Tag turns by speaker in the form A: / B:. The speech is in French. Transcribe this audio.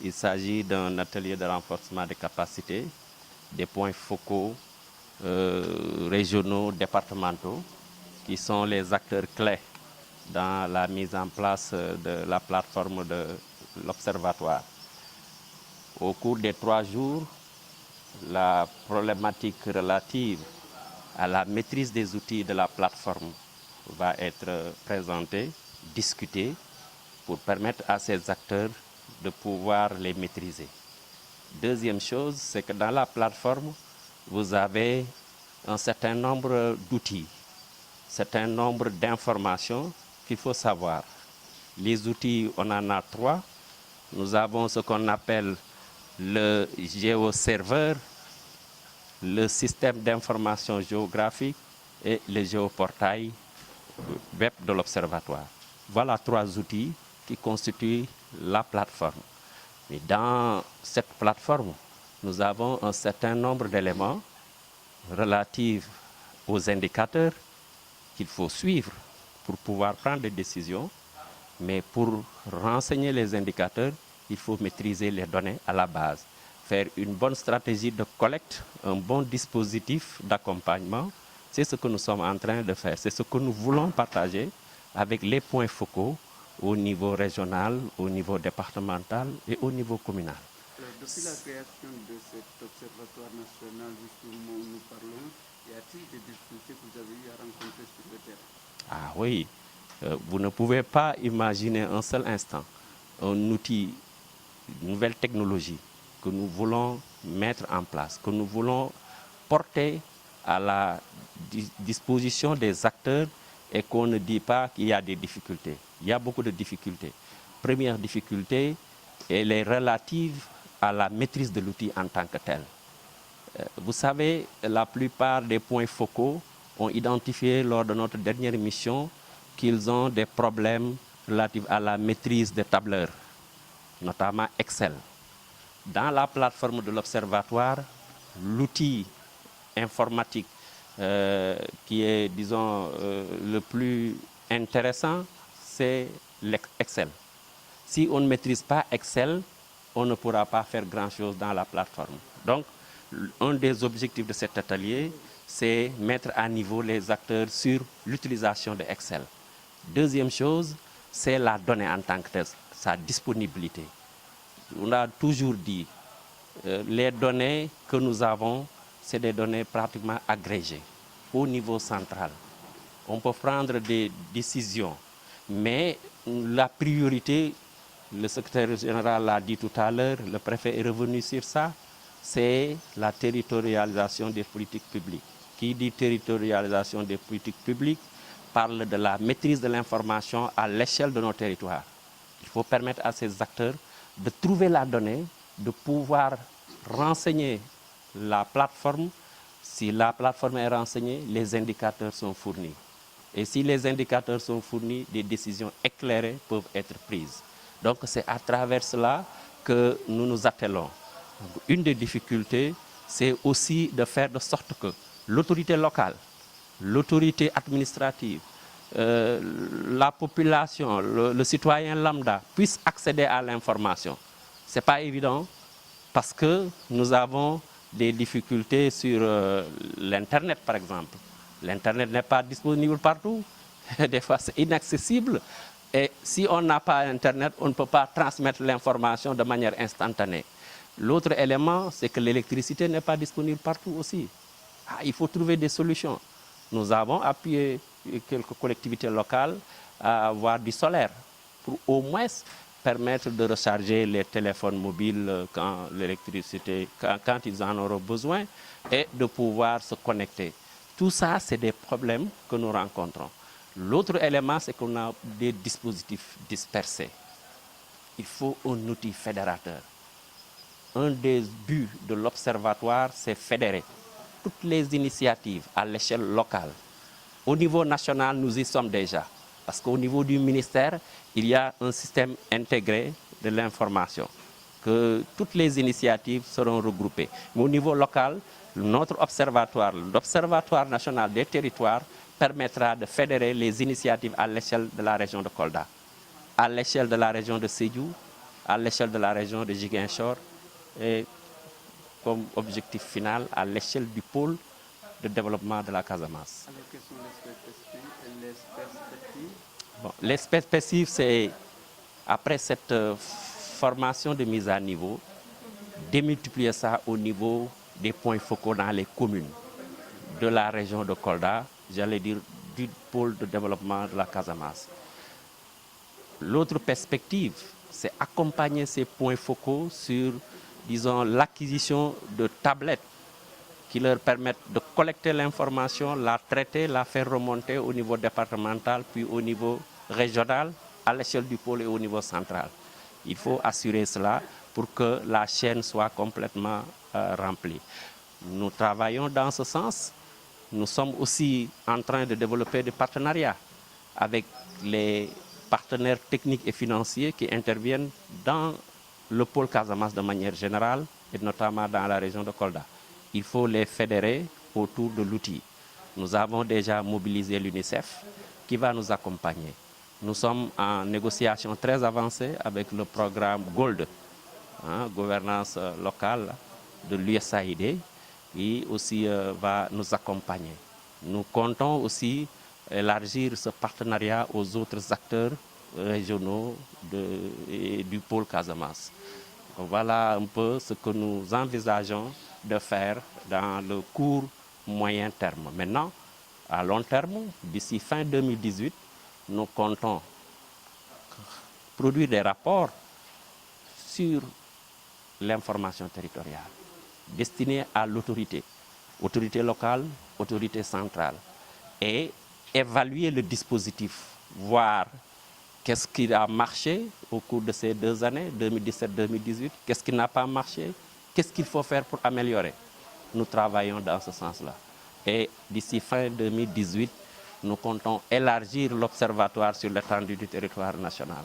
A: Il s'agit d'un atelier de renforcement des capacités, des points focaux régionaux, départementaux, qui sont les acteurs clés dans la mise en place de la plateforme de l'Observatoire. Au cours des 3 jours, la problématique relative à la maîtrise des outils de la plateforme va être présentée, discutée, pour permettre à ces acteurs de pouvoir les maîtriser. Deuxième chose, c'est que dans la plateforme, vous avez un certain nombre d'outils, un certain nombre d'informations qu'il faut savoir. Les outils, on en a 3. Nous avons ce qu'on appelle le géoserveur, le système d'information géographique et le géoportail web de l'Observatoire. Voilà 3 outils qui constituent la plateforme. Et dans cette plateforme, nous avons un certain nombre d'éléments relatifs aux indicateurs qu'il faut suivre pour pouvoir prendre des décisions. Mais pour renseigner les indicateurs, il faut maîtriser les données à la base. Faire une bonne stratégie de collecte, un bon dispositif d'accompagnement, c'est ce que nous sommes en train de faire. C'est ce que nous voulons partager avec les points focaux au niveau régional, au niveau départemental et au niveau communal.
B: Alors, depuis la création de cet observatoire national, justement où nous parlons, y a-t-il des difficultés que vous avez eu à rencontrer sur le terrain?
A: Ah oui, vous ne pouvez pas imaginer un seul instant un outil, une nouvelle technologie que nous voulons mettre en place, que nous voulons porter à la disposition des acteurs et qu'on ne dit pas qu'il y a des difficultés. Il y a beaucoup de difficultés. Première difficulté, elle est relative à la maîtrise de l'outil en tant que tel. Vous savez, la plupart des points focaux ont identifié lors de notre dernière mission qu'ils ont des problèmes relatifs à la maîtrise des tableurs, notamment Excel. Dans la plateforme de l'Observatoire, l'outil informatique qui est, disons, le plus intéressant, c'est l'Excel. Si on ne maîtrise pas Excel, on ne pourra pas faire grand-chose dans la plateforme. Donc, un des objectifs de cet atelier, c'est mettre à niveau les acteurs sur l'utilisation de Excel. Deuxième chose, c'est la donnée en tant que telle, sa disponibilité. On a toujours dit, les données que nous avons, c'est des données pratiquement agrégées au niveau central. On peut prendre des décisions, mais la priorité, le secrétaire général l'a dit tout à l'heure, le préfet est revenu sur ça, c'est la territorialisation des politiques publiques. Qui dit territorialisation des politiques publiques parle de la maîtrise de l'information à l'échelle de nos territoires. Il faut permettre à ces acteurs de trouver la donnée, de pouvoir renseigner la plateforme. Si la plateforme est renseignée, les indicateurs sont fournis. Et si les indicateurs sont fournis, des décisions éclairées peuvent être prises. Donc c'est à travers cela que nous nous attelons. Une des difficultés, c'est aussi de faire de sorte que l'autorité locale, l'autorité administrative, la population, le citoyen lambda puissent accéder à l'information. Ce n'est pas évident parce que nous avons des difficultés sur l'Internet, par exemple. L'Internet n'est pas disponible partout. Des fois, c'est inaccessible. Et si on n'a pas Internet, on ne peut pas transmettre l'information de manière instantanée. L'autre élément, c'est que l'électricité n'est pas disponible partout aussi. Il faut trouver des solutions. Nous avons appuyé quelques collectivités locales à avoir du solaire pour au moins permettre de recharger les téléphones mobiles quand l'électricité, quand ils en auront besoin et de pouvoir se connecter. Tout ça, c'est des problèmes que nous rencontrons. L'autre élément, c'est qu'on a des dispositifs dispersés. Il faut un outil fédérateur. Un des buts de l'Observatoire, c'est fédérer toutes les initiatives à l'échelle locale. Au niveau national, nous y sommes déjà. Parce qu'au niveau du ministère, il y a un système intégré de l'information, que toutes les initiatives seront regroupées. Mais au niveau local, notre observatoire, l'Observatoire national des territoires, permettra de fédérer les initiatives à l'échelle de la région de Kolda, à l'échelle de la région de Sédhiou, à l'échelle de la région de Ziguinchor et comme objectif final à l'échelle du pôle de développement de la Casamance.
B: Alors, quelles sont les perspectives?
A: Bon, les perspectives, c'est après cette formation de mise à niveau, démultiplier ça au niveau des points focaux dans les communes de la région de Kolda, j'allais dire du pôle de développement de la Casamance. L'autre perspective, c'est accompagner ces points focaux sur, disons, l'acquisition de tablettes qui leur permettent de collecter l'information, la traiter, la faire remonter au niveau départemental, puis au niveau régional, à l'échelle du pôle et au niveau central. Il faut assurer cela pour que la chaîne soit complètement remplie. Nous travaillons dans ce sens. Nous sommes aussi en train de développer des partenariats avec les partenaires techniques et financiers qui interviennent dans le pôle Casamance de manière générale et notamment dans la région de Kolda. Il faut les fédérer autour de l'outil. Nous avons déjà mobilisé l'UNICEF qui va nous accompagner. Nous sommes en négociation très avancée avec le programme GOLD, gouvernance locale de l'USAID, qui aussi va nous accompagner. Nous comptons aussi élargir ce partenariat aux autres acteurs régionaux du pôle Casamance. Voilà un peu ce que nous envisageons de faire dans le court moyen terme. Maintenant, à long terme, d'ici fin 2018, nous comptons produire des rapports sur l'information territoriale destinée à l'autorité, autorité locale, autorité centrale, et évaluer le dispositif, voir qu'est-ce qui a marché au cours de ces 2 années, 2017-2018, qu'est-ce qui n'a pas marché, qu'est-ce qu'il faut faire pour améliorer. Nous travaillons dans ce sens-là. Et d'ici fin 2018, nous comptons élargir l'observatoire sur l'étendue du territoire national.